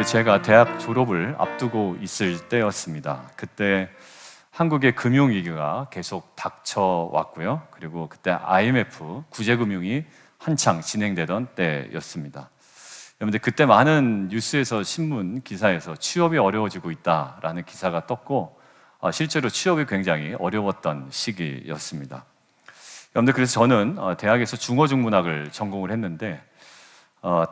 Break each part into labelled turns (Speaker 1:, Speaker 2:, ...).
Speaker 1: 제가 대학 졸업을 앞두고 있을 때였습니다. 그때 한국의 금융위기가 계속 닥쳐왔고요. 그리고 그때 IMF 구제금융이 한창 진행되던 때였습니다. 여러분들 그때 많은 뉴스에서 신문 기사에서 취업이 어려워지고 있다라는 기사가 떴고 실제로 취업이 굉장히 어려웠던 시기였습니다. 여러분들 그래서 저는 대학에서 중어중문학을 전공을 했는데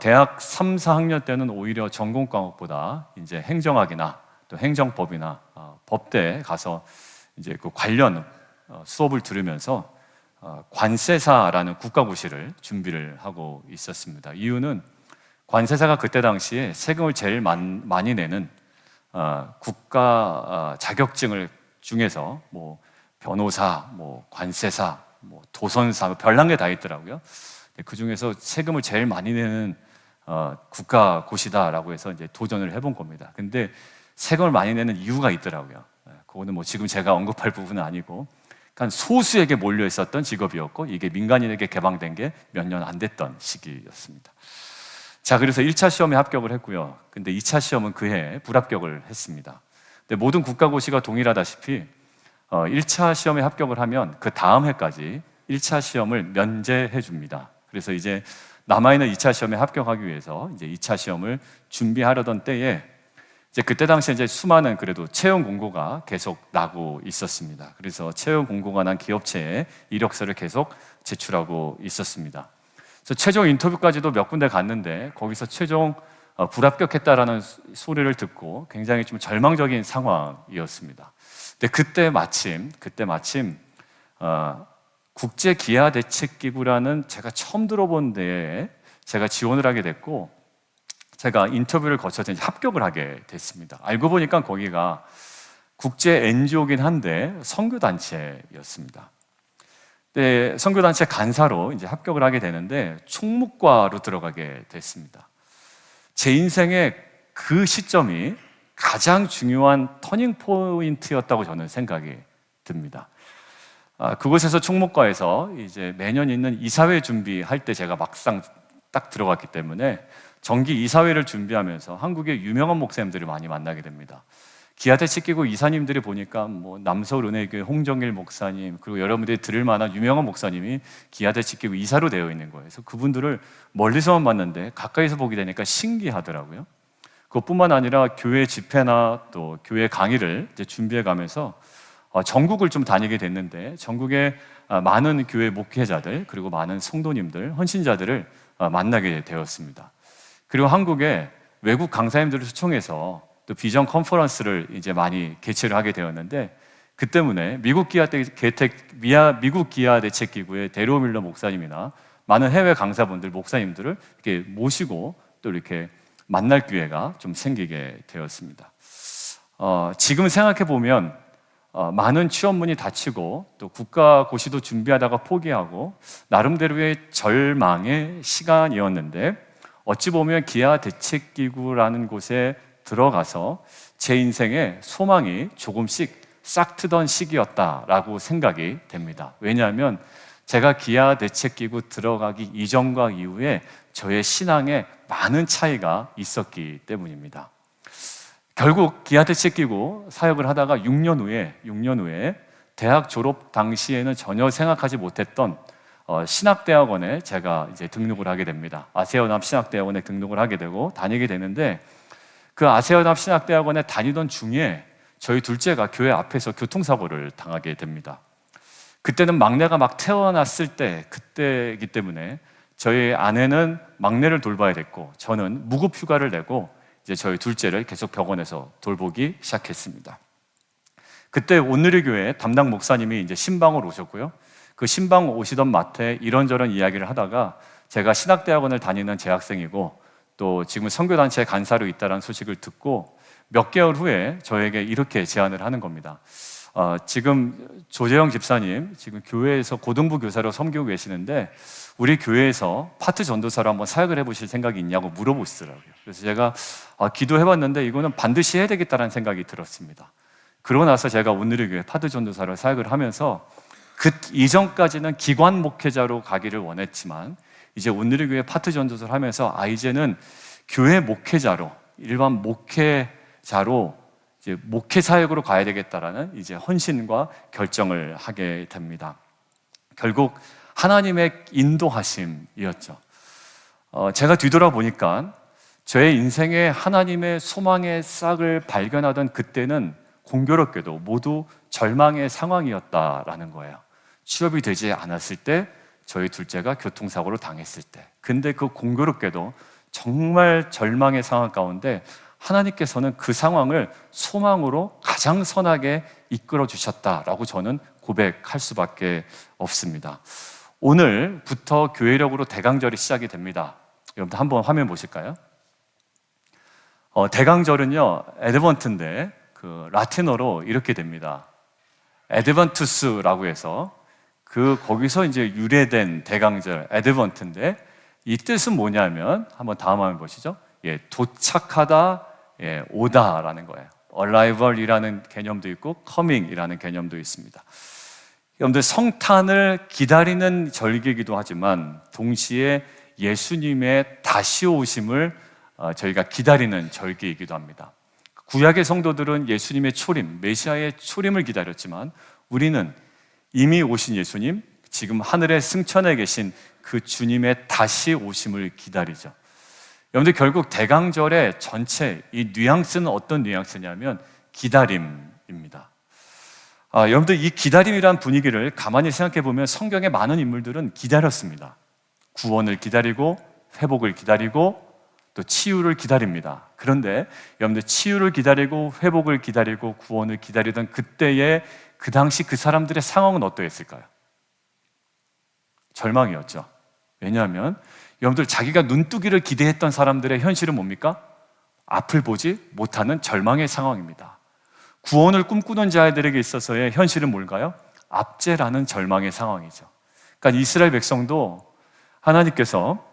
Speaker 1: 대학 3, 4학년 때는 오히려 전공 과목보다 이제 행정학이나 또 행정법이나 법대에 가서 이제 그 관련 수업을 들으면서 관세사라는 국가고시를 준비를 하고 있었습니다. 이유는 관세사가 그때 당시에 세금을 제일 많이 내는 국가 자격증을 중에서 뭐 변호사, 뭐 관세사, 뭐 도선사 별난 게 다 있더라고요. 그 중에서 세금을 제일 많이 내는 국가고시다라고 해서 이제 도전을 해본 겁니다. 근데 세금을 많이 내는 이유가 있더라고요. 그거는 뭐 지금 제가 언급할 부분은 아니고, 그러니까 소수에게 몰려 있었던 직업이었고 이게 민간인에게 개방된 게 몇 년 안 됐던 시기였습니다. 자, 그래서 1차 시험에 합격을 했고요. 근데 2차 시험은 그해 불합격을 했습니다. 근데 모든 국가고시가 동일하다시피 1차 시험에 합격을 하면 그 다음 해까지 1차 시험을 면제해 줍니다. 그래서 이제 남아있는 2차 시험에 합격하기 위해서 이제 2차 시험을 준비하려던 때에 이제 그때 당시에 이제 수많은 그래도 채용 공고가 계속 나고 있었습니다. 그래서 채용 공고가 난 기업체에 이력서를 계속 제출하고 있었습니다. 그래서 최종 인터뷰까지도 몇 군데 갔는데 거기서 최종 불합격했다라는 소리를 듣고 굉장히 좀 절망적인 상황이었습니다. 근데 그때 마침 국제기아대책기구라는 제가 처음 들어본 데에 제가 지원을 하게 됐고 제가 인터뷰를 거쳐서 합격을 하게 됐습니다. 알고 보니까 거기가 국제 NGO긴 한데 선교단체였습니다. 네, 선교단체 간사로 이제 합격을 하게 되는데 총무과로 들어가게 됐습니다. 제 인생의 그 시점이 가장 중요한 터닝 포인트였다고 저는 생각이 듭니다. 그곳에서 총무과에서 이제 매년 있는 이사회 준비할 때 제가 막상 딱 들어갔기 때문에 정기 이사회를 준비하면서 한국의 유명한 목사님들을 많이 만나게 됩니다. 기아대책기구 이사님들이 보니까 뭐 남서울은혜교회 홍정일 목사님 그리고 여러분들이 들을 만한 유명한 목사님이 기아대책기구 이사로 되어 있는 거예요. 그래서 그분들을 멀리서만 봤는데 가까이서 보게 되니까 신기하더라고요. 그것뿐만 아니라 교회 집회나 또 교회 강의를 이제 준비해 가면서 전국을 좀 다니게 됐는데 전국의 많은 교회 목회자들 그리고 많은 성도님들, 헌신자들을 만나게 되었습니다. 그리고 한국에 외국 강사님들을 초청해서 또 비전 컨퍼런스를 이제 많이 개최를 하게 되었는데 그 때문에 미국 기아대책기구의 데로 밀러 목사님이나 많은 해외 강사분들, 목사님들을 이렇게 모시고 또 이렇게 만날 기회가 좀 생기게 되었습니다. 지금 생각해 보면 많은 취업문이 닫히고 또 국가고시도 준비하다가 포기하고 나름대로의 절망의 시간이었는데 어찌 보면 기아대책기구라는 곳에 들어가서 제 인생의 소망이 조금씩 싹트던 시기였다라고 생각이 됩니다. 왜냐하면 제가 기아대책기구 들어가기 이전과 이후에 저의 신앙에 많은 차이가 있었기 때문입니다. 결국 기아대책기구 사역을 하다가 6년 후에 대학 졸업 당시에는 전혀 생각하지 못했던 신학대학원에 제가 이제 등록을 하게 됩니다. 아세아연합 신학대학원에 등록을 하게 되고 다니게 되는데 그 아세아연합 신학대학원에 다니던 중에 저희 둘째가 교회 앞에서 교통사고를 당하게 됩니다. 그때는 막내가 막 태어났을 때 그때이기 때문에 저희 아내는 막내를 돌봐야 됐고 저는 무급휴가를 내고 이제 저희 둘째를 계속 병원에서 돌보기 시작했습니다. 그때 온누리교회 담당 목사님이 이제 신방을 오셨고요. 그 신방 오시던 마트에 이런저런 이야기를 하다가 제가 신학대학원을 다니는 재학생이고 또 지금 선교단체 간사로 있다는 소식을 듣고 몇 개월 후에 저에게 이렇게 제안을 하는 겁니다. 지금 조재영 집사님 지금 교회에서 고등부 교사로 섬기고 계시는데 우리 교회에서 파트 전도사로 한번 사역을 해보실 생각이 있냐고 물어보시더라고요. 그래서 제가 기도해봤는데 이거는 반드시 해야 되겠다는 생각이 들었습니다. 그러고 나서 제가 온누리교회 파트 전도사로 사역을 하면서 그 이전까지는 기관 목회자로 가기를 원했지만 이제 온누리교회 파트 전도사를 하면서 이제는 교회 목회자로 일반 목회자로 이제 목회 사역으로 가야 되겠다라는 이제 헌신과 결정을 하게 됩니다. 결국 하나님의 인도하심이었죠. 제가 뒤돌아보니까 저의 인생에 하나님의 소망의 싹을 발견하던 그때는 공교롭게도 모두 절망의 상황이었다라는 거예요. 취업이 되지 않았을 때, 저희 둘째가 교통사고로 당했을 때. 근데 그 공교롭게도 정말 절망의 상황 가운데 하나님께서는 그 상황을 소망으로 가장 선하게 이끌어 주셨다라고 저는 고백할 수밖에 없습니다. 오늘부터 교회력으로 대강절이 시작이 됩니다. 여러분들 한번 화면 보실까요? 대강절은요, 에드번트인데 그 라틴어로 이렇게 됩니다. 에드번투스라고 해서 거기서 이제 유래된 대강절 에드번트인데 이 뜻은 뭐냐면 한번 다음 화면 보시죠. 도착하다, 오다라는 거예요. arrival이라는 개념도 있고 coming이라는 개념도 있습니다. 여러분들 성탄을 기다리는 절기이기도 하지만 동시에 예수님의 다시 오심을 저희가 기다리는 절기이기도 합니다. 구약의 성도들은 예수님의 초림, 메시아의 초림을 기다렸지만 우리는 이미 오신 예수님, 지금 하늘에 승천해 계신 그 주님의 다시 오심을 기다리죠. 여러분들 결국 대강절의 전체 이 뉘앙스는 어떤 뉘앙스냐면 기다림입니다. 여러분들 이 기다림이란 분위기를 가만히 생각해 보면 성경의 많은 인물들은 기다렸습니다. 구원을 기다리고 회복을 기다리고 또 치유를 기다립니다. 그런데 여러분들 치유를 기다리고 회복을 기다리고 구원을 기다리던 그때의 그 당시 그 사람들의 상황은 어떠했을까요? 절망이었죠. 왜냐하면 여러분들 자기가 눈뜨기를 기대했던 사람들의 현실은 뭡니까? 앞을 보지 못하는 절망의 상황입니다. 구원을 꿈꾸는 자들에게 있어서의 현실은 뭘까요? 압제라는 절망의 상황이죠. 그러니까 이스라엘 백성도 하나님께서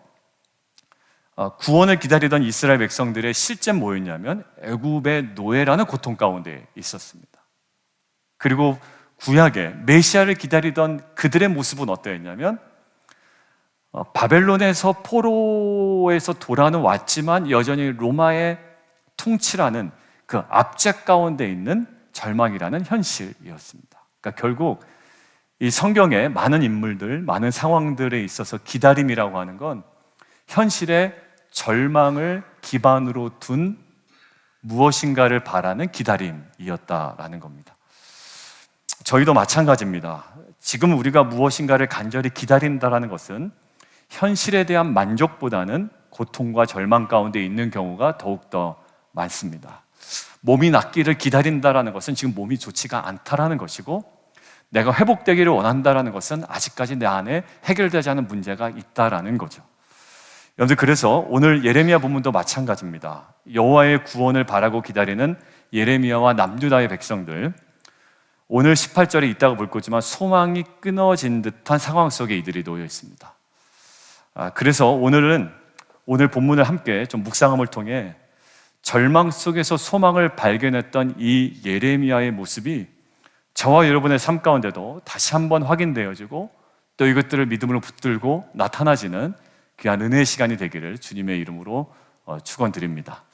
Speaker 1: 구원을 기다리던 이스라엘 백성들의 실제는 뭐였냐면 애굽의 노예라는 고통 가운데 있었습니다. 그리고 구약에 메시아를 기다리던 그들의 모습은 어떠했냐면 바벨론에서 포로에서 돌아는 왔지만 여전히 로마의 통치라는 그 압제 가운데 있는 절망이라는 현실이었습니다. 그러니까 결국 이 성경의 많은 인물들, 많은 상황들에 있어서 기다림이라고 하는 건 현실의 절망을 기반으로 둔 무엇인가를 바라는 기다림이었다라는 겁니다. 저희도 마찬가지입니다. 지금 우리가 무엇인가를 간절히 기다린다라는 것은 현실에 대한 만족보다는 고통과 절망 가운데 있는 경우가 더욱더 많습니다. 몸이 낫기를 기다린다라는 것은 지금 몸이 좋지가 않다라는 것이고, 내가 회복되기를 원한다라는 것은 아직까지 내 안에 해결되지 않은 문제가 있다라는 거죠. 여러분들, 그래서 오늘 예레미야 본문도 마찬가지입니다. 여호와의 구원을 바라고 기다리는 예레미야와 남유다의 백성들, 오늘 18절에 있다가 볼 거지만 소망이 끊어진 듯한 상황 속에 이들이 놓여 있습니다. 그래서 오늘 본문을 함께 좀 묵상함을 통해 절망 속에서 소망을 발견했던 이 예레미야의 모습이 저와 여러분의 삶 가운데도 다시 한번 확인되어지고 또 이것들을 믿음으로 붙들고 나타나지는 귀한 은혜의 시간이 되기를 주님의 이름으로 축원드립니다.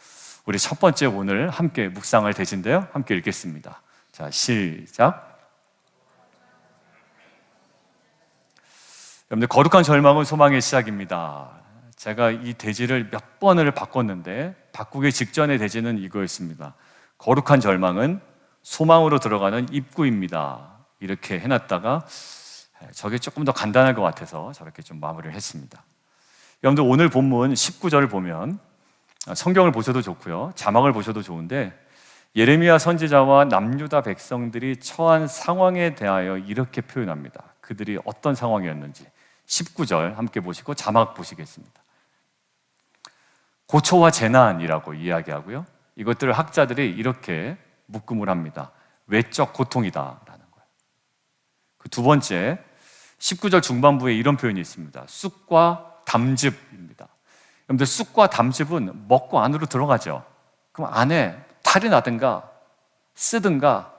Speaker 1: 우리 첫 번째 오늘 함께 묵상할 대지인데요, 함께 읽겠습니다. 자, 시작. 여러분들, 거룩한 절망은 소망의 시작입니다. 제가 이 대지를 몇 번을 바꿨는데 바꾸기 직전의 대지는 이거였습니다. 거룩한 절망은 소망으로 들어가는 입구입니다. 이렇게 해놨다가 저게 조금 더 간단할 것 같아서 저렇게 좀 마무리를 했습니다. 여러분들, 오늘 본문 19절을 보면 성경을 보셔도 좋고요, 자막을 보셔도 좋은데 예레미야 선지자와 남유다 백성들이 처한 상황에 대하여 이렇게 표현합니다. 그들이 어떤 상황이었는지 19절 함께 보시고 자막 보시겠습니다. 고초와 재난이라고 이야기하고요, 이것들을 학자들이 이렇게 묶음을 합니다. 외적 고통이다라는 거예요. 그 두 번째, 19절 중반부에 이런 표현이 있습니다. 쑥과 담즙입니다. 여러분들, 쑥과 담즙은 먹고 안으로 들어가죠. 그럼 안에 탈이 나든가 쓰든가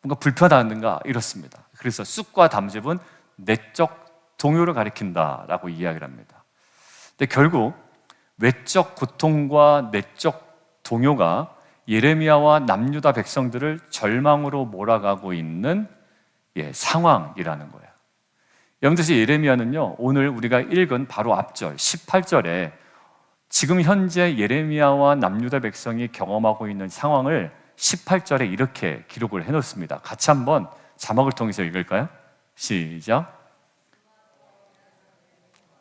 Speaker 1: 뭔가 불편하든가 이렇습니다. 그래서 쑥과 담즙은 내적 동요를 가리킨다라고 이야기를 합니다. 근데 결국 외적 고통과 내적 동요가 예레미야와 남유다 백성들을 절망으로 몰아가고 있는 상황이라는 거예요. 여러분들, 예레미야는요, 오늘 우리가 읽은 바로 앞절 18절에 지금 현재 예레미야와 남유다 백성이 경험하고 있는 상황을 18절에 이렇게 기록을 해놓습니다. 같이 한번 자막을 통해서 읽을까요? 시작.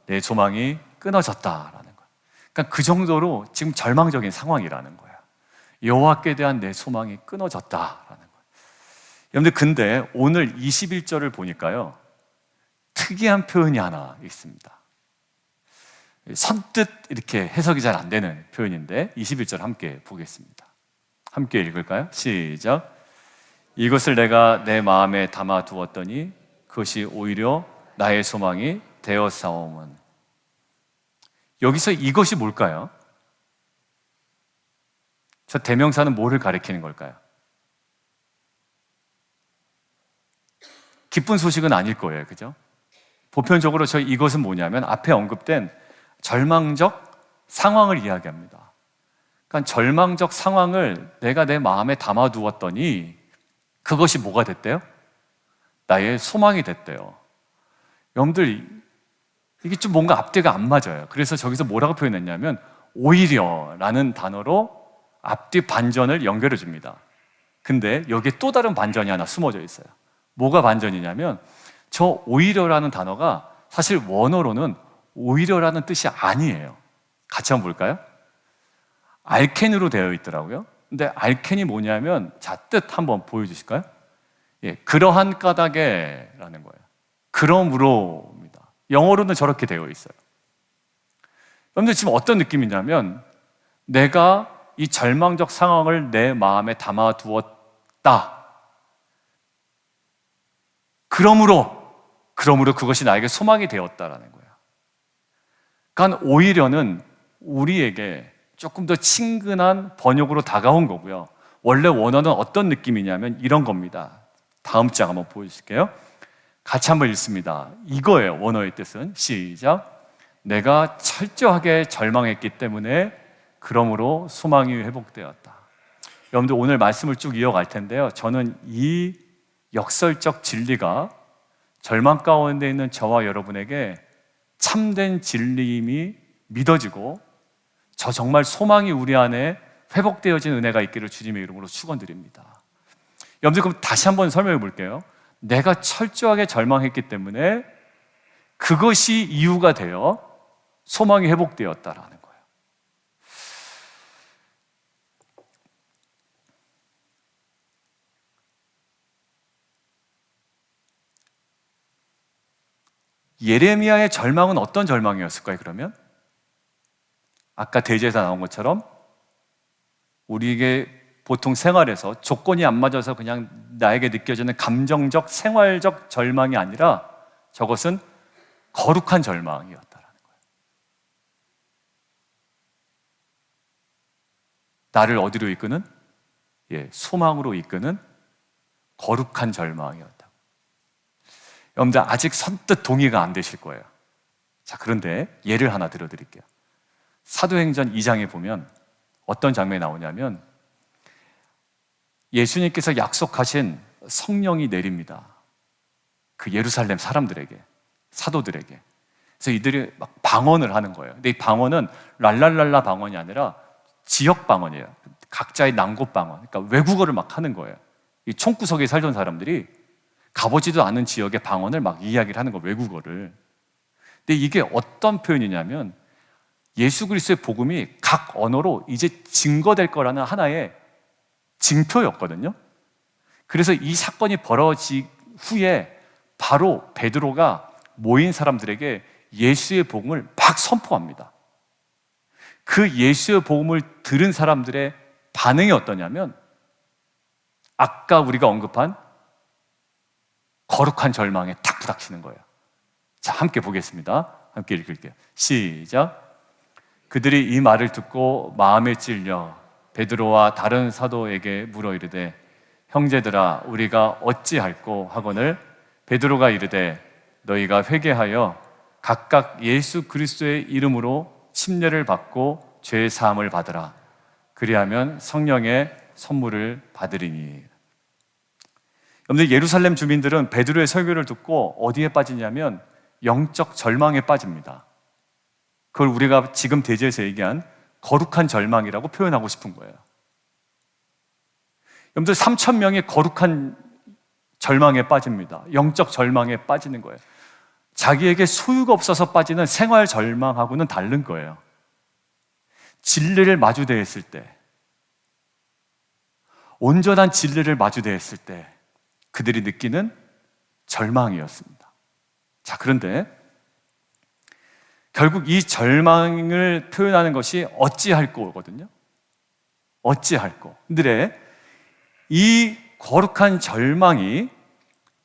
Speaker 1: 내 소망이 끊어졌다라는 거예요. 그러니까 그 정도로 지금 절망적인 상황이라는 거예요. 여호와께 대한 내 소망이 끊어졌다라는 거예요. 여러분들, 근데 오늘 21절을 보니까요, 특이한 표현이 하나 있습니다. 선뜻 이렇게 해석이 잘 안 되는 표현인데 21절 함께 보겠습니다. 함께 읽을까요? 시작. 이것을 내가 내 마음에 담아두었더니 그것이 오히려 나의 소망이 되었사오면. 여기서 이것이 뭘까요? 저 대명사는 뭐를 가리키는 걸까요? 기쁜 소식은 아닐 거예요, 그죠? 보편적으로 이것은 뭐냐면 앞에 언급된 절망적 상황을 이야기합니다. 그러니까 절망적 상황을 내가 내 마음에 담아두었더니 그것이 뭐가 됐대요? 나의 소망이 됐대요. 여러분들, 이게 좀 뭔가 앞뒤가 안 맞아요. 그래서 저기서 뭐라고 표현했냐면 오히려라는 단어로 앞뒤 반전을 연결해 줍니다. 근데 여기에 또 다른 반전이 하나 숨어져 있어요. 뭐가 반전이냐면 저 오히려라는 단어가 사실 원어로는 오히려라는 뜻이 아니에요. 같이 한번 볼까요? 알켄으로 되어 있더라고요. 근데 알켄이 뭐냐면 뜻 한번 보여주실까요? 그러한 까닭에라는 거예요. 그러므로입니다. 영어로는 저렇게 되어 있어요. 여러분들, 지금 어떤 느낌이냐면 내가 이 절망적 상황을 내 마음에 담아두었다. 그러므로 그것이 나에게 소망이 되었다라는 거예요. 그러니까 오히려는 우리에게 조금 더 친근한 번역으로 다가온 거고요. 원래 원어는 어떤 느낌이냐면 이런 겁니다. 다음 장 한번 보여주실게요. 같이 한번 읽습니다. 이거예요, 원어의 뜻은. 시작. 내가 철저하게 절망했기 때문에 그러므로 소망이 회복되었다. 여러분들, 오늘 말씀을 쭉 이어갈 텐데요, 저는 이 역설적 진리가 절망 가운데 있는 저와 여러분에게 참된 진리임이 믿어지고 저 정말 소망이 우리 안에 회복되어진 은혜가 있기를 주님의 이름으로 축원드립니다. 여러분들, 그럼 다시 한번 설명해 볼게요. 내가 철저하게 절망했기 때문에 그것이 이유가 되어 소망이 회복되었다라는 거예요. 예레미야의 절망은 어떤 절망이었을까요, 그러면? 아까 대제에서 나온 것처럼 우리에게 보통 생활에서 조건이 안 맞아서 그냥 나에게 느껴지는 감정적, 생활적 절망이 아니라 저것은 거룩한 절망이었다라는 거예요. 나를 어디로 이끄는? 소망으로 이끄는 거룩한 절망이었다. 여러분들, 아직 선뜻 동의가 안 되실 거예요. 자, 그런데 예를 하나 들어드릴게요. 사도행전 2장에 보면 어떤 장면이 나오냐면 예수님께서 약속하신 성령이 내립니다. 그 예루살렘 사람들에게, 사도들에게. 그래서 이들이 막 방언을 하는 거예요. 근데 이 방언은 랄랄랄라 방언이 아니라 지역 방언이에요. 각자의 난곳 방언. 그러니까 외국어를 막 하는 거예요. 이 총구석에 살던 사람들이 가보지도 않은 지역의 방언을 막 이야기를 하는 거예요, 외국어를. 근데 이게 어떤 표현이냐면 예수 그리스도의 복음이 각 언어로 이제 증거될 거라는 하나의 징표였거든요. 그래서 이 사건이 벌어진 후에 바로 베드로가 모인 사람들에게 예수의 복음을 막 선포합니다. 그 예수의 복음을 들은 사람들의 반응이 어떠냐면 아까 우리가 언급한 거룩한 절망에 탁 부닥치는 거예요. 자, 함께 보겠습니다. 함께 읽을게요. 시작. 그들이 이 말을 듣고 마음에 찔려 베드로와 다른 사도에게 물어 이르되 형제들아 우리가 어찌할꼬 하거늘 베드로가 이르되 너희가 회개하여 각각 예수 그리스도의 이름으로 침례를 받고 죄 사함을 받으라. 그리하면 성령의 선물을 받으리니. 여러분들, 예루살렘 주민들은 베드로의 설교를 듣고 어디에 빠지냐면 영적 절망에 빠집니다. 그걸 우리가 지금 대제에서 얘기한 거룩한 절망이라고 표현하고 싶은 거예요. 여러분들, 3,000명이 거룩한 절망에 빠집니다. 영적 절망에 빠지는 거예요. 자기에게 소유가 없어서 빠지는 생활 절망하고는 다른 거예요. 진리를 마주대했을 때, 온전한 진리를 마주대했을 때 그들이 느끼는 절망이었습니다. 자, 그런데 결국 이 절망을 표현하는 것이 어찌할꼬거든요. 어찌할꼬. 그들의 이 거룩한 절망이,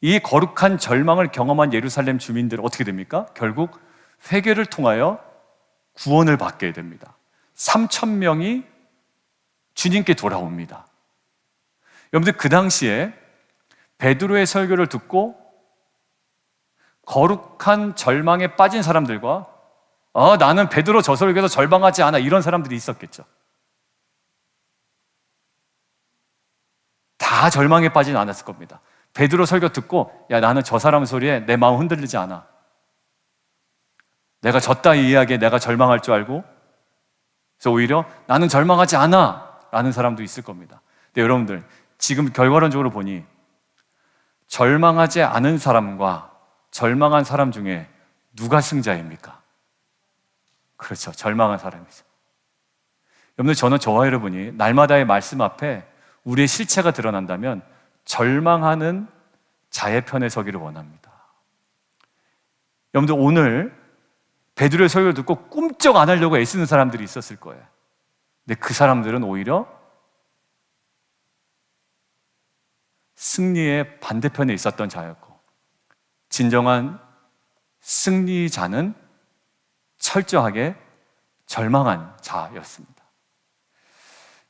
Speaker 1: 이 거룩한 절망을 경험한 예루살렘 주민들은 어떻게 됩니까? 결국 회개를 통하여 구원을 받게 됩니다. 3,000명이 주님께 돌아옵니다. 여러분들, 그 당시에 베드로의 설교를 듣고 거룩한 절망에 빠진 사람들과 나는 베드로 저 설교에서 절망하지 않아, 이런 사람들이 있었겠죠. 다 절망에 빠지는 않았을 겁니다. 베드로 설교 듣고 나는 저 사람 소리에 내 마음 흔들리지 않아, 내가 졌다 이 이야기에 내가 절망할 줄 알고, 그래서 오히려 나는 절망하지 않아 라는 사람도 있을 겁니다. 근데 여러분들, 지금 결과론적으로 보니 절망하지 않은 사람과 절망한 사람 중에 누가 승자입니까? 그렇죠, 절망한 사람이죠. 여러분들, 저는 저와 여러분이 날마다의 말씀 앞에 우리의 실체가 드러난다면 절망하는 자의 편에 서기를 원합니다. 여러분들, 오늘 베드로의 설교를 듣고 꿈쩍 안 하려고 애쓰는 사람들이 있었을 거예요. 근데 그 사람들은 오히려 승리의 반대편에 있었던 자였고, 진정한 승리자는 철저하게 절망한 자였습니다.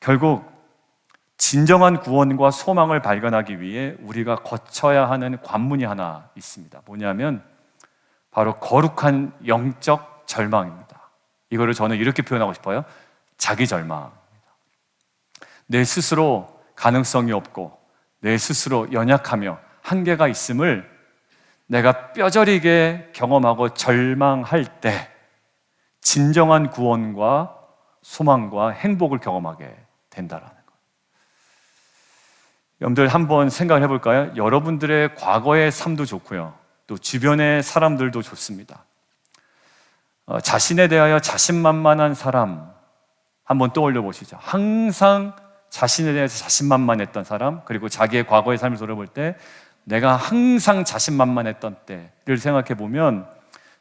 Speaker 1: 결국 진정한 구원과 소망을 발견하기 위해 우리가 거쳐야 하는 관문이 하나 있습니다. 뭐냐면 바로 거룩한 영적 절망입니다. 이거를 저는 이렇게 표현하고 싶어요. 자기 절망입니다. 내 스스로 가능성이 없고 내 스스로 연약하며 한계가 있음을 내가 뼈저리게 경험하고 절망할 때 진정한 구원과 소망과 행복을 경험하게 된다라는 거예요. 여러분들, 한번 생각을 해볼까요? 여러분들의 과거의 삶도 좋고요, 또 주변의 사람들도 좋습니다. 자신에 대하여 자신만만한 사람 한번 떠올려 보시죠. 항상 자신에 대해서 자신만만했던 사람, 그리고 자기의 과거의 삶을 돌아볼 때 내가 항상 자신만만했던 때를 생각해 보면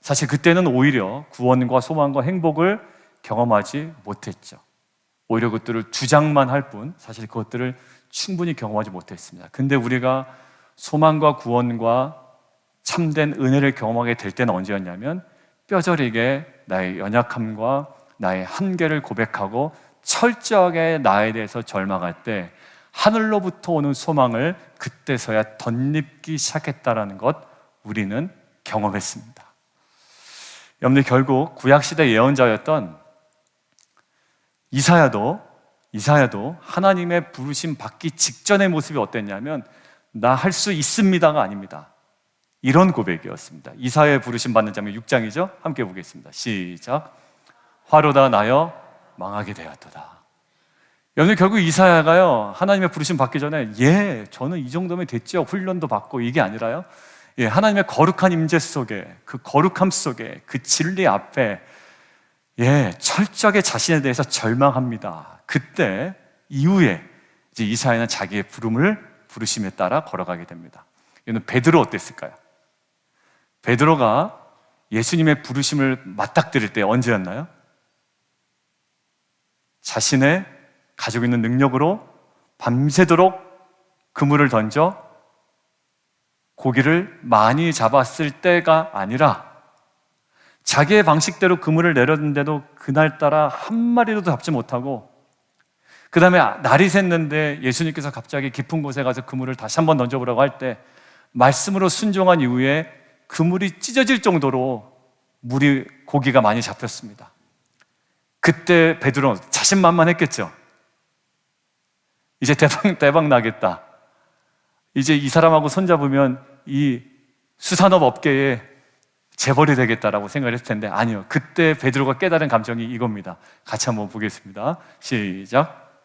Speaker 1: 사실 그때는 오히려 구원과 소망과 행복을 경험하지 못했죠. 오히려 그것들을 주장만 할 뿐 사실 그것들을 충분히 경험하지 못했습니다. 근데 우리가 소망과 구원과 참된 은혜를 경험하게 될 때는 언제였냐면 뼈저리게 나의 연약함과 나의 한계를 고백하고 철저하게 나에 대해서 절망할 때 하늘로부터 오는 소망을 그때서야 덧입기 시작했다는 것 우리는 경험했습니다. 여러분들, 결국 구약시대 예언자였던 이사야도 하나님의 부르심 받기 직전의 모습이 어땠냐면 나 할 수 있습니다가 아닙니다. 이런 고백이었습니다. 이사야의 부르심 받는 장면 6장이죠. 함께 보겠습니다. 시작. 화로다 나여 망하게 되었도다. 여러분, 결국 이사야가요, 하나님의 부르심 받기 전에 저는 이 정도면 됐죠, 훈련도 받고, 이게 아니라요, 하나님의 거룩한 임재 속에, 그 거룩함 속에, 그 진리 앞에 철저하게 자신에 대해서 절망합니다. 그때 이후에 이제 이사야는 자기의 부르심에 따라 걸어가게 됩니다. 이는 베드로 어땠을까요? 베드로가 예수님의 부르심을 맞닥뜨릴 때 언제였나요? 자신의 가지고 있는 능력으로 밤새도록 그물을 던져 고기를 많이 잡았을 때가 아니라 자기의 방식대로 그물을 내렸는데도 그날따라 한 마리도 잡지 못하고, 그 다음에 날이 샜는데 예수님께서 갑자기 깊은 곳에 가서 그물을 다시 한번 던져보라고 할 때 말씀으로 순종한 이후에 그물이 찢어질 정도로 고기가 많이 잡혔습니다. 그때 베드로는 자신만만했겠죠. 이제 대박 나겠다. 이제 이 사람하고 손잡으면 이 수산업 업계에 재벌이 되겠다라고 생각을 했을 텐데 아니요. 그때 베드로가 깨달은 감정이 이겁니다. 같이 한번 보겠습니다. 시작.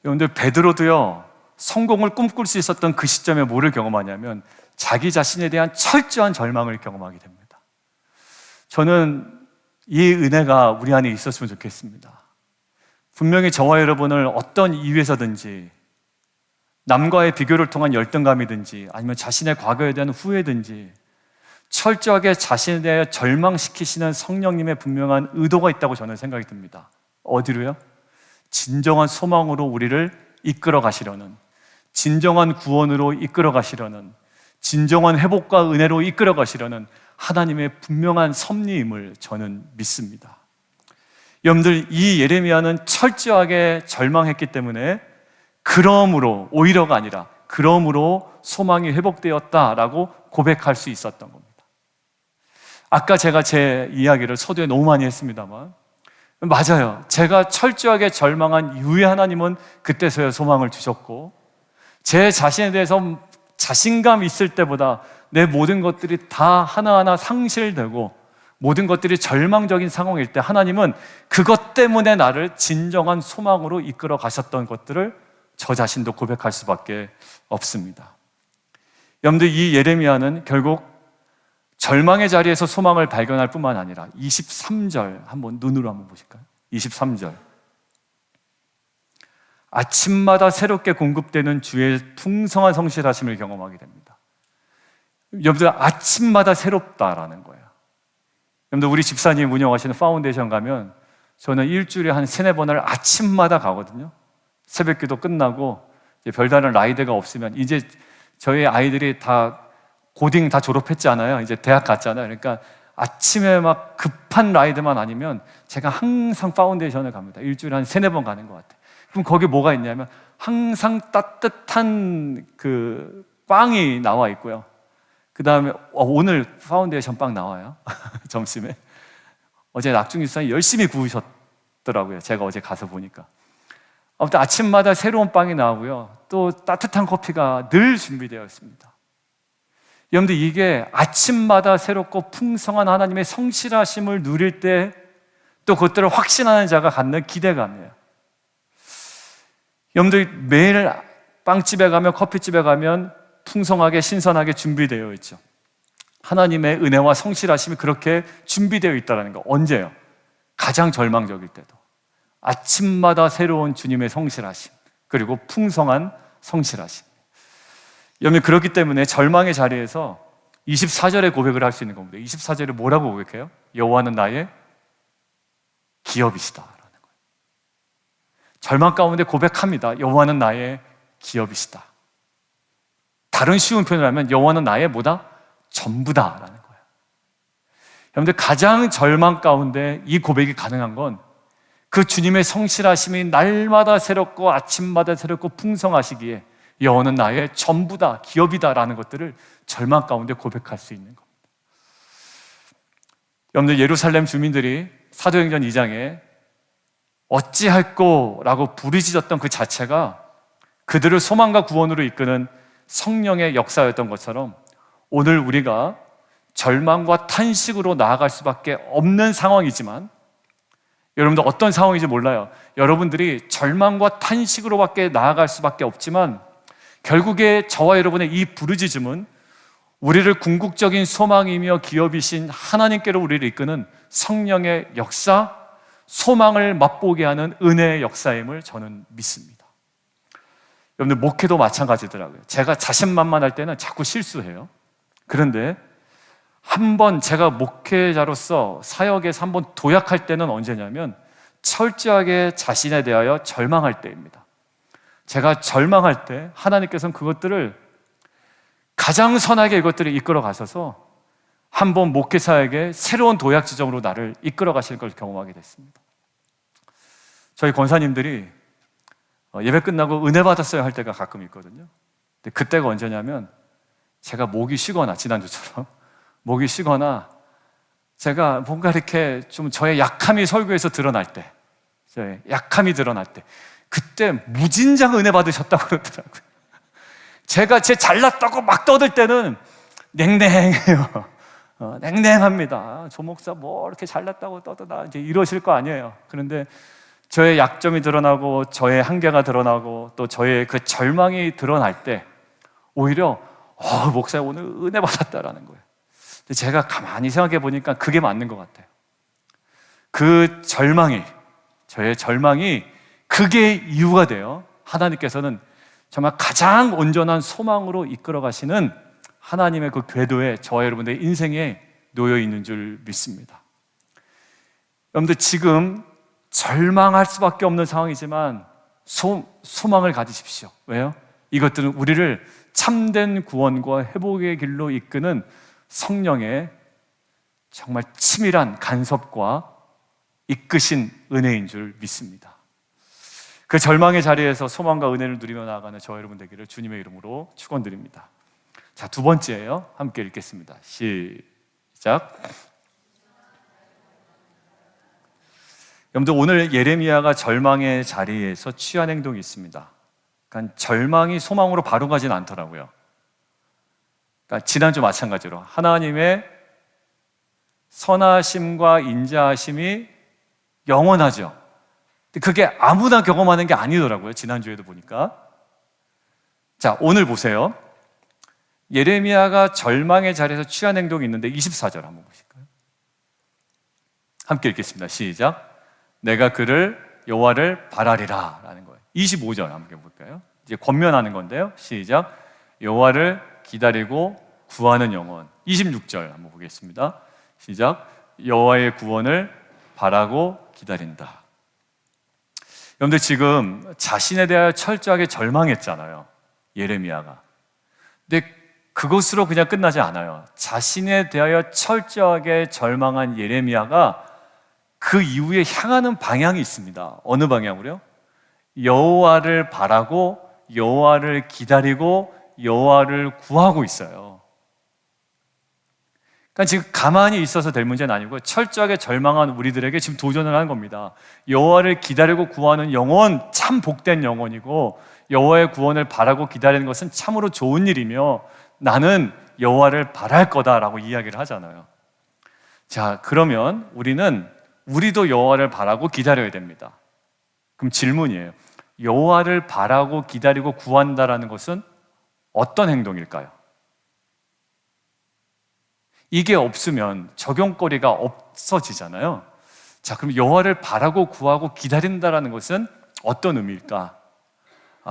Speaker 1: 여러분들 베드로도요, 성공을 꿈꿀 수 있었던 그 시점에 뭐를 경험하냐면 자기 자신에 대한 철저한 절망을 경험하게 됩니다. 저는 이 은혜가 우리 안에 있었으면 좋겠습니다. 분명히 저와 여러분을 어떤 이유에서든지 남과의 비교를 통한 열등감이든지 아니면 자신의 과거에 대한 후회든지 철저하게 자신에 대해 절망시키시는 성령님의 분명한 의도가 있다고 저는 생각이 듭니다. 어디로요? 진정한 소망으로 우리를 이끌어 가시려는, 진정한 구원으로 이끌어 가시려는, 진정한 회복과 은혜로 이끌어 가시려는 하나님의 분명한 섭리임을 저는 믿습니다. 여러분들, 이 예레미야는 철저하게 절망했기 때문에 그러므로, 오히려가 아니라 그러므로 소망이 회복되었다라고 고백할 수 있었던 겁니다. 아까 제가 제 이야기를 서두에 너무 많이 했습니다만 맞아요. 제가 철저하게 절망한 이후에 하나님은 그때서야 소망을 주셨고, 제 자신에 대해서 자신감 있을 때보다 내 모든 것들이 다 하나하나 상실되고 모든 것들이 절망적인 상황일 때 하나님은 그것 때문에 나를 진정한 소망으로 이끌어 가셨던 것들을 저 자신도 고백할 수밖에 없습니다. 여러분들, 이 예레미야는 결국 절망의 자리에서 소망을 발견할 뿐만 아니라 23절 한번 눈으로 한번 보실까요? 23절. 아침마다 새롭게 공급되는 주의 풍성한 성실하심을 경험하게 됩니다. 여러분들, 아침마다 새롭다라는 거예요. 여러분들, 우리 집사님 운영하시는 파운데이션 가면 저는 일주일에 한 3-4번을 아침마다 가거든요. 새벽기도 끝나고 이제 별다른 라이드가 없으면, 이제 저희 아이들이 다 고딩 다 졸업했잖아요. 이제 대학 갔잖아요. 그러니까 아침에 막 급한 라이드만 아니면 제가 항상 파운데이션을 갑니다. 일주일에 한 3-4번 가는 것 같아요. 그럼 거기 뭐가 있냐면 항상 따뜻한 그 빵이 나와 있고요. 그 다음에 오늘 파운데이션 빵 나와요. 점심에. 어제 낙중일사님 열심히 구우셨더라고요. 제가 어제 가서 보니까. 아무튼 아침마다 새로운 빵이 나오고요. 또 따뜻한 커피가 늘 준비되어 있습니다. 여러분들, 이게 아침마다 새롭고 풍성한 하나님의 성실하심을 누릴 때 또 그것들을 확신하는 자가 갖는 기대감이에요. 여러분들, 매일 빵집에 가면, 커피집에 가면 풍성하게 신선하게 준비되어 있죠. 하나님의 은혜와 성실하심이 그렇게 준비되어 있다는 거. 언제요? 가장 절망적일 때도. 아침마다 새로운 주님의 성실하심, 그리고 풍성한 성실하심. 여러분, 그렇기 때문에 절망의 자리에서 24절에 고백을 할 수 있는 겁니다. 24절에 뭐라고 고백해요? 여호와는 나의 기업이시다 라는 거예요. 절망 가운데 고백합니다. 여호와는 나의 기업이시다. 다른 쉬운 표현을 하면 여호와는 나의 뭐다? 전부다 라는 거예요. 여러분들, 가장 절망 가운데 이 고백이 가능한 건 그 주님의 성실하심이 날마다 새롭고 아침마다 새롭고 풍성하시기에 여호와는 나의 전부다, 기업이다 라는 것들을 절망 가운데 고백할 수 있는 겁니다. 여러분들, 예루살렘 주민들이 사도행전 2장에 어찌할꼬 라고 부르짖었던 그 자체가 그들을 소망과 구원으로 이끄는 성령의 역사였던 것처럼 오늘 우리가 절망과 탄식으로 나아갈 수밖에 없는 상황이지만, 여러분들 어떤 상황인지 몰라요. 여러분들이 절망과 탄식으로밖에 나아갈 수밖에 없지만 결국에 저와 여러분의 이 부르짖음은 우리를 궁극적인 소망이며 기업이신 하나님께로 우리를 이끄는 성령의 역사, 소망을 맛보게 하는 은혜의 역사임을 저는 믿습니다. 여러분들, 목회도 마찬가지더라고요. 제가 자신만만할 때는 자꾸 실수해요. 그런데 한번 제가 목회자로서 사역에서 한번 도약할 때는 언제냐면 철저하게 자신에 대하여 절망할 때입니다. 제가 절망할 때 하나님께서는 그것들을 가장 선하게 이것들을 이끌어 가셔서 한번 목회 사역의 새로운 도약 지점으로 나를 이끌어 가실 걸 경험하게 됐습니다. 저희 권사님들이 예배 끝나고 은혜 받았어요 할 때가 가끔 있거든요. 근데 그때가 언제냐면 제가 목이 쉬거나, 지난주처럼 목이 쉬거나 제가 뭔가 이렇게 좀 저의 약함이 설교에서 드러날 때, 저의 약함이 드러날 때, 그때 무진장 은혜 받으셨다고 그러더라고요. 제가 제 잘났다고 막 떠들 때는 냉랭해요. 냉랭합니다. 조 목사 뭐 이렇게 잘났다고 떠드나 이제 이러실 거 아니에요. 그런데 저의 약점이 드러나고 저의 한계가 드러나고 또 저의 그 절망이 드러날 때 오히려 목사 오늘 은혜 받았다라는 거예요. 근데 제가 가만히 생각해 보니까 그게 맞는 것 같아요. 그 절망이, 저의 절망이 그게 이유가 돼요. 하나님께서는 정말 가장 온전한 소망으로 이끌어 가시는 하나님의 그 궤도에 저와 여러분들의 인생에 놓여 있는 줄 믿습니다. 여러분들 지금 절망할 수밖에 없는 상황이지만 소망을 가지십시오. 왜요? 이것들은 우리를 참된 구원과 회복의 길로 이끄는 성령의 정말 치밀한 간섭과 이끄신 은혜인 줄 믿습니다. 그 절망의 자리에서 소망과 은혜를 누리며 나아가는 저와 여러분 되기를 주님의 이름으로 축원드립니다. 자, 두 번째예요. 함께 읽겠습니다. 시작. 여러분들 오늘 예레미야가 절망의 자리에서 취한 행동이 있습니다. 그러니까 절망이 소망으로 바로 가진 않더라고요. 그러니까 지난주 마찬가지로 하나님의 선하심과 인자하심이 영원하죠. 그게 아무나 경험하는 게 아니더라고요. 지난주에도 보니까. 자, 오늘 보세요. 예레미야가 절망의 자리에서 취한 행동이 있는데 24절 한번 보실까요? 함께 읽겠습니다. 시작. 내가 그를 여호와를 바라리라 라는 거예요. 25절 함께 볼까요? 이제 권면하는 건데요. 시작. 여호와를 기다리고 구하는 영혼. 26절 한번 보겠습니다. 시작. 여호와의 구원을 바라고 기다린다. 여러분들 지금 자신에 대하여 철저하게 절망했잖아요. 예레미야가. 근데 그것으로 그냥 끝나지 않아요. 자신에 대하여 철저하게 절망한 예레미야가 그 이후에 향하는 방향이 있습니다. 어느 방향으로요? 여호와를 바라고 여호와를 기다리고 여호와를 구하고 있어요. 그러니까 지금 가만히 있어서 될 문제는 아니고 철저하게 절망한 우리들에게 지금 도전을 하는 겁니다. 여호와를 기다리고 구하는 영혼, 참 복된 영혼이고 여호와의 구원을 바라고 기다리는 것은 참으로 좋은 일이며 나는 여호와를 바랄 거다라고 이야기를 하잖아요. 자, 그러면 우리도 여호와를 바라고 기다려야 됩니다. 그럼 질문이에요. 여호와를 바라고 기다리고 구한다라는 것은 어떤 행동일까요? 이게 없으면 적용거리가 없어지잖아요. 자, 그럼 여호와를 바라고 구하고 기다린다라는 것은 어떤 의미일까?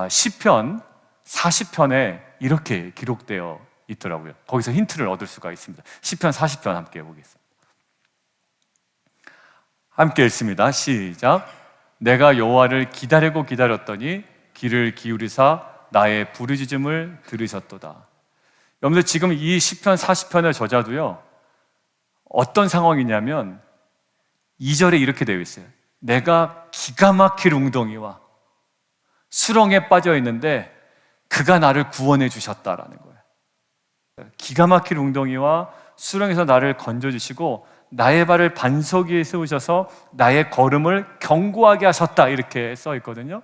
Speaker 1: 시편 40편에 이렇게 기록되어 있더라고요. 거기서 힌트를 얻을 수가 있습니다. 시편 40편 함께 해보겠습니다. 함께 읽습니다. 시작. 내가 여호와를 기다리고 기다렸더니 귀를 기울이사 나의 부르짖음을 들으셨도다. 여러분들 지금 이 시편 40편의 저자도요, 어떤 상황이냐면 2절에 이렇게 되어 있어요. 내가 기가 막힐 웅덩이와 수렁에 빠져 있는데 그가 나를 구원해 주셨다라는 거예요. 기가 막힐 웅덩이와 수렁에서 나를 건져주시고 나의 발을 반석 위에 세우셔서 나의 걸음을 견고하게 하셨다, 이렇게 써 있거든요.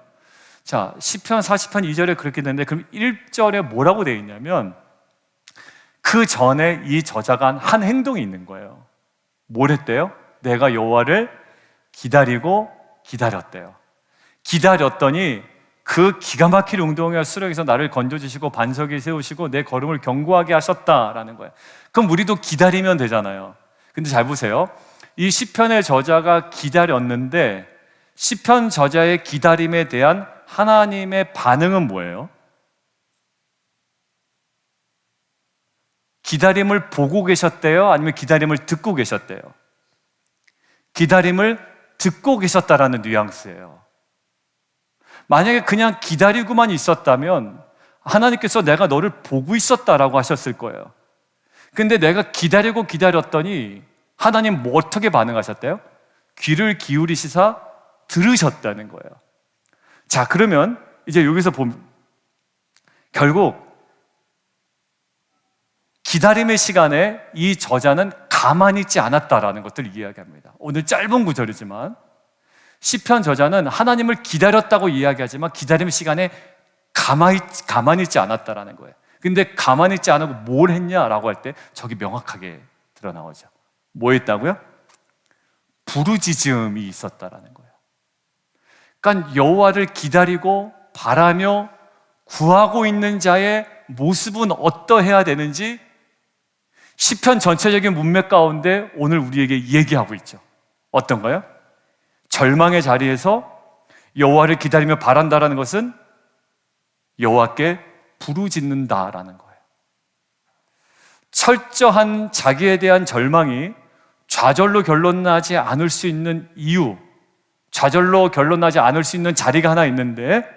Speaker 1: 자, 시편 40편 2절에 그렇게 되는데 그럼 1절에 뭐라고 되어 있냐면 그 전에 이 저자가 한 행동이 있는 거예요. 뭘 했대요? 내가 여호와를 기다리고 기다렸대요. 기다렸더니 그 기가 막힐 웅덩이와 수렁에서 나를 건져주시고 반석 위에 세우시고 내 걸음을 견고하게 하셨다라는 거예요. 그럼 우리도 기다리면 되잖아요. 근데 잘 보세요. 이 시편의 저자가 기다렸는데 시편 저자의 기다림에 대한 하나님의 반응은 뭐예요? 기다림을 보고 계셨대요? 아니면 기다림을 듣고 계셨대요? 기다림을 듣고 계셨다라는 뉘앙스예요. 만약에 그냥 기다리고만 있었다면 하나님께서 내가 너를 보고 있었다라고 하셨을 거예요. 근데 내가 기다리고 기다렸더니 하나님 뭐 어떻게 반응하셨대요? 귀를 기울이시사 들으셨다는 거예요. 자, 그러면 이제 여기서 보면 결국 기다림의 시간에 이 저자는 가만히 있지 않았다라는 것들을 이야기합니다. 오늘 짧은 구절이지만 시편 저자는 하나님을 기다렸다고 이야기하지만 기다림 시간에 가만히 있지 않았다라는 거예요. 근데 가만히 있지 않고 뭘 했냐라고 할 때 저기 명확하게 드러나오죠. 뭐 했다고요? 부르짖음이 있었다라는 거예요. 그러니까 여호와를 기다리고 바라며 구하고 있는 자의 모습은 어떠해야 되는지 시편 전체적인 문맥 가운데 오늘 우리에게 얘기하고 있죠. 어떤가요? 절망의 자리에서 여호와를 기다리며 바란다라는 것은 여호와께 부르짖는다라는 거예요. 철저한 자기에 대한 절망이 좌절로 결론나지 않을 수 있는 이유, 좌절로 결론나지 않을 수 있는 자리가 하나 있는데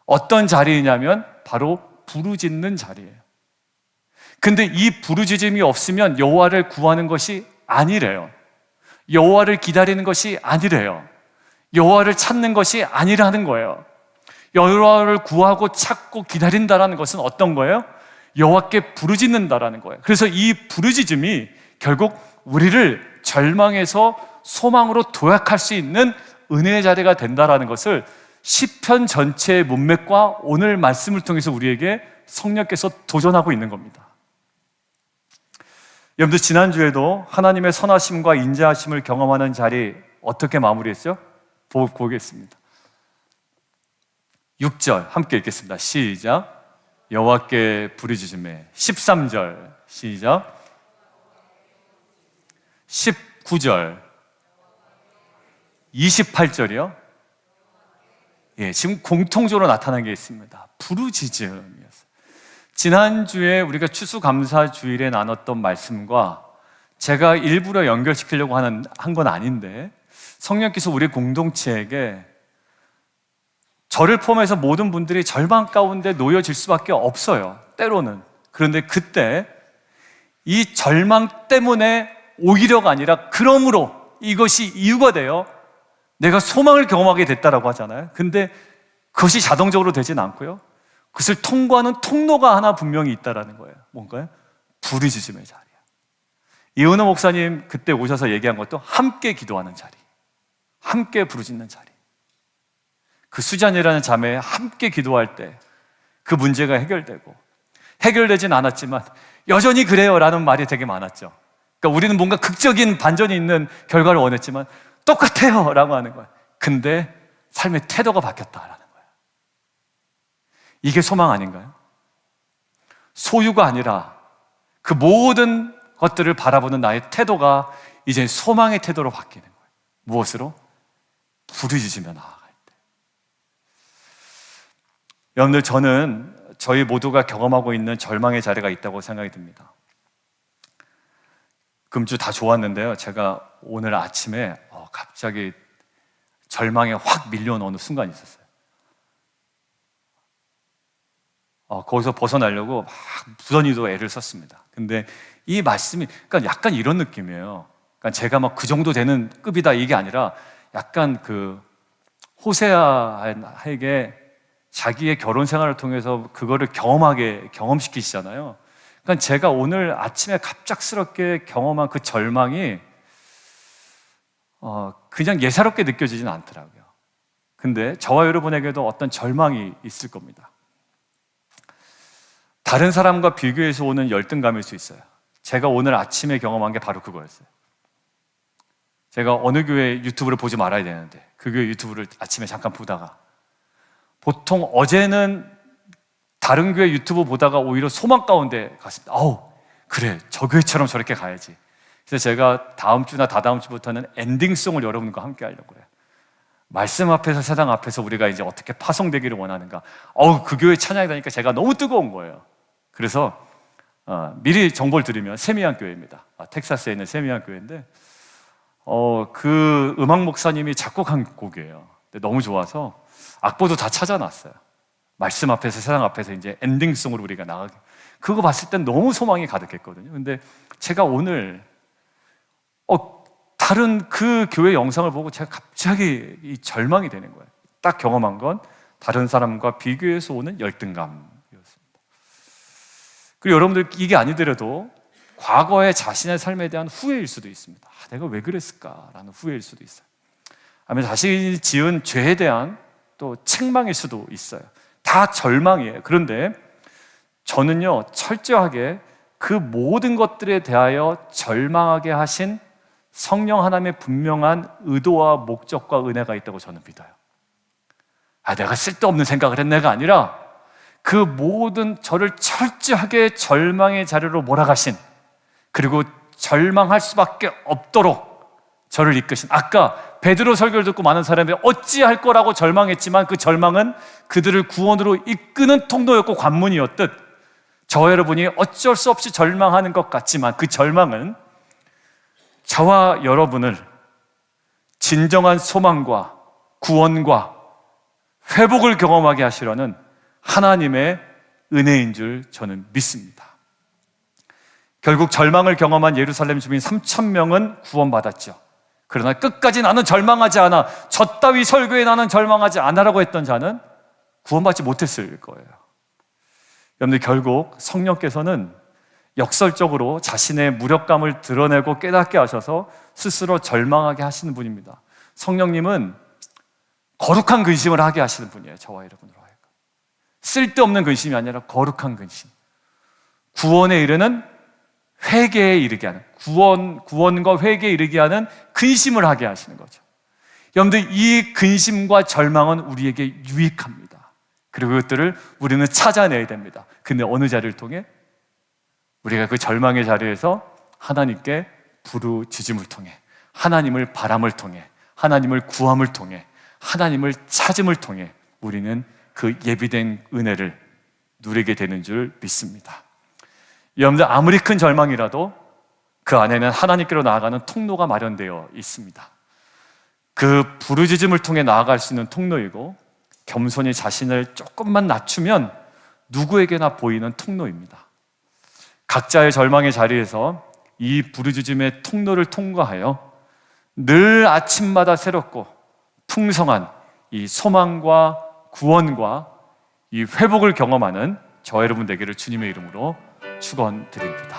Speaker 1: 어떤 자리이냐면 바로 부르짖는 자리예요. 근데 이 부르짖음이 없으면 여호와를 구하는 것이 아니래요. 여호와를 기다리는 것이 아니래요. 여호와를 찾는 것이 아니라는 거예요. 여호와를 구하고 찾고 기다린다라는 것은 어떤 거예요? 여호와께 부르짖는다라는 거예요. 그래서 이 부르짖음이 결국 우리를 절망에서 소망으로 도약할 수 있는 은혜의 자리가 된다라는 것을 시편 전체의 문맥과 오늘 말씀을 통해서 우리에게 성령께서 도전하고 있는 겁니다. 여러분들 지난주에도 하나님의 선하심과 인자하심을 경험하는 자리 어떻게 마무리했죠? 보겠습니다. 6절 함께 읽겠습니다. 시작. 여호와께 부르짖음에. 13절 시작. 19절 28절이요. 예, 지금 공통적으로 나타난 게 있습니다. 부르짖음이었어요. 지난주에 우리가 추수감사주일에 나눴던 말씀과 제가 일부러 연결시키려고 한 건 아닌데 성령께서 우리 공동체에게 저를 포함해서 모든 분들이 절망 가운데 놓여질 수밖에 없어요. 때로는. 그런데 그때 이 절망 때문에 오히려가 아니라 그러므로 이것이 이유가 돼요. 내가 소망을 경험하게 됐다라고 하잖아요. 근데 그것이 자동적으로 되진 않고요. 그것을 통과하는 통로가 하나 분명히 있다라는 거예요. 뭔가요? 부르짖음의 자리야. 이은호 목사님 그때 오셔서 얘기한 것도 함께 기도하는 자리, 함께 부르짖는 자리. 그 수잔이라는 자매에 함께 기도할 때 그 문제가 해결되고, 해결되진 않았지만 여전히 그래요 라는 말이 되게 많았죠. 그러니까 우리는 뭔가 극적인 반전이 있는 결과를 원했지만 똑같아요 라고 하는 거예요. 근데 삶의 태도가 바뀌었다라는 거예요. 이게 소망 아닌가요? 소유가 아니라 그 모든 것들을 바라보는 나의 태도가 이제 소망의 태도로 바뀌는 거예요. 무엇으로? 부르짖으며 나아갈 때. 여러분들, 저는 저희 모두가 경험하고 있는 절망의 자리가 있다고 생각이 듭니다. 금주 다 좋았는데요, 제가 오늘 아침에 갑자기 절망에 확 밀려오는 순간이 있었어요. 거기서 벗어나려고 막 무던히도 애를 썼습니다. 근데 이 말씀이 그러니까 약간 이런 느낌이에요. 그러니까 제가 막 그 정도 되는 급이다 이게 아니라 약간 그 호세아에게 자기의 결혼 생활을 통해서 그거를 경험시키시잖아요. 그러니까 제가 오늘 아침에 갑작스럽게 경험한 그 절망이 그냥 예사롭게 느껴지진 않더라고요. 근데 저와 여러분에게도 어떤 절망이 있을 겁니다. 다른 사람과 비교해서 오는 열등감일 수 있어요. 제가 오늘 아침에 경험한 게 바로 그거였어요. 제가 어느 교회 유튜브를 보지 말아야 되는데 그 교회 유튜브를 아침에 잠깐 보다가, 보통 어제는 다른 교회 유튜브 보다가 오히려 소망 가운데 갔습니다. 그래, 저 교회처럼 저렇게 가야지. 그래서 제가 다음 주나 다다음 주부터는 엔딩송을 여러분과 함께 하려고 해요. 말씀 앞에서 세상 앞에서 우리가 이제 어떻게 파송되기를 원하는가. 그 교회 찬양이 되니까 제가 너무 뜨거운 거예요. 그래서 미리 정보를 드리면 세미안 교회입니다. 텍사스에 있는 세미안 교회인데 그 음악 목사님이 작곡한 곡이에요. 근데 너무 좋아서 악보도 다 찾아놨어요. 말씀 앞에서 세상 앞에서 이제 엔딩송으로 우리가 나가게. 그거 봤을 땐 너무 소망이 가득했거든요. 근데 제가 오늘 다른 그 교회 영상을 보고 제가 갑자기 이 절망이 되는 거예요. 딱 경험한 건 다른 사람과 비교해서 오는 열등감이었습니다. 그리고 여러분들 이게 아니더라도 과거의 자신의 삶에 대한 후회일 수도 있습니다. 내가 왜 그랬을까라는 후회일 수도 있어요. 아니면 자신이 지은 죄에 대한 또 책망일 수도 있어요. 다 절망이에요. 그런데 저는요, 철저하게 그 모든 것들에 대하여 절망하게 하신 성령 하나님의 분명한 의도와 목적과 은혜가 있다고 저는 믿어요. 내가 쓸데없는 생각을 했네가 아니라 그 모든 저를 철저하게 절망의 자리로 몰아가신, 그리고 절망할 수밖에 없도록 저를 이끄신, 아까 베드로 설교를 듣고 많은 사람들이 어찌할 거라고 절망했지만 그 절망은 그들을 구원으로 이끄는 통로였고 관문이었듯, 저와 여러분이 어쩔 수 없이 절망하는 것 같지만 그 절망은 저와 여러분을 진정한 소망과 구원과 회복을 경험하게 하시려는 하나님의 은혜인 줄 저는 믿습니다. 결국 절망을 경험한 예루살렘 주민 3,000명은 구원받았죠. 그러나 끝까지 나는 절망하지 않아, 저 따위 설교에 나는 절망하지 않아라고 했던 자는 구원받지 못했을 거예요. 여러분들, 결국 성령께서는 역설적으로 자신의 무력감을 드러내고 깨닫게 하셔서 스스로 절망하게 하시는 분입니다. 성령님은 거룩한 근심을 하게 하시는 분이에요. 저와 여러분으로 하여금 쓸데없는 근심이 아니라 거룩한 근심, 구원에 이르는 회개에 이르게 하는, 구원과 회개에 이르게 하는 근심을 하게 하시는 거죠. 여러분들, 이 근심과 절망은 우리에게 유익합니다. 그리고 그것들을 우리는 찾아내야 됩니다. 근데 어느 자리를 통해? 우리가 그 절망의 자리에서 하나님께 부르짖음을 통해, 하나님을 바람을 통해, 하나님을 구함을 통해, 하나님을 찾음을 통해 우리는 그 예비된 은혜를 누리게 되는 줄 믿습니다. 여러분들, 아무리 큰 절망이라도 그 안에는 하나님께로 나아가는 통로가 마련되어 있습니다. 그 부르짖음을 통해 나아갈 수 있는 통로이고, 겸손히 자신을 조금만 낮추면 누구에게나 보이는 통로입니다. 각자의 절망의 자리에서 이 부르짖음의 통로를 통과하여 늘 아침마다 새롭고 풍성한 이 소망과 구원과 이 회복을 경험하는 저 여러분 되기를 주님의 이름으로 축원드립니다.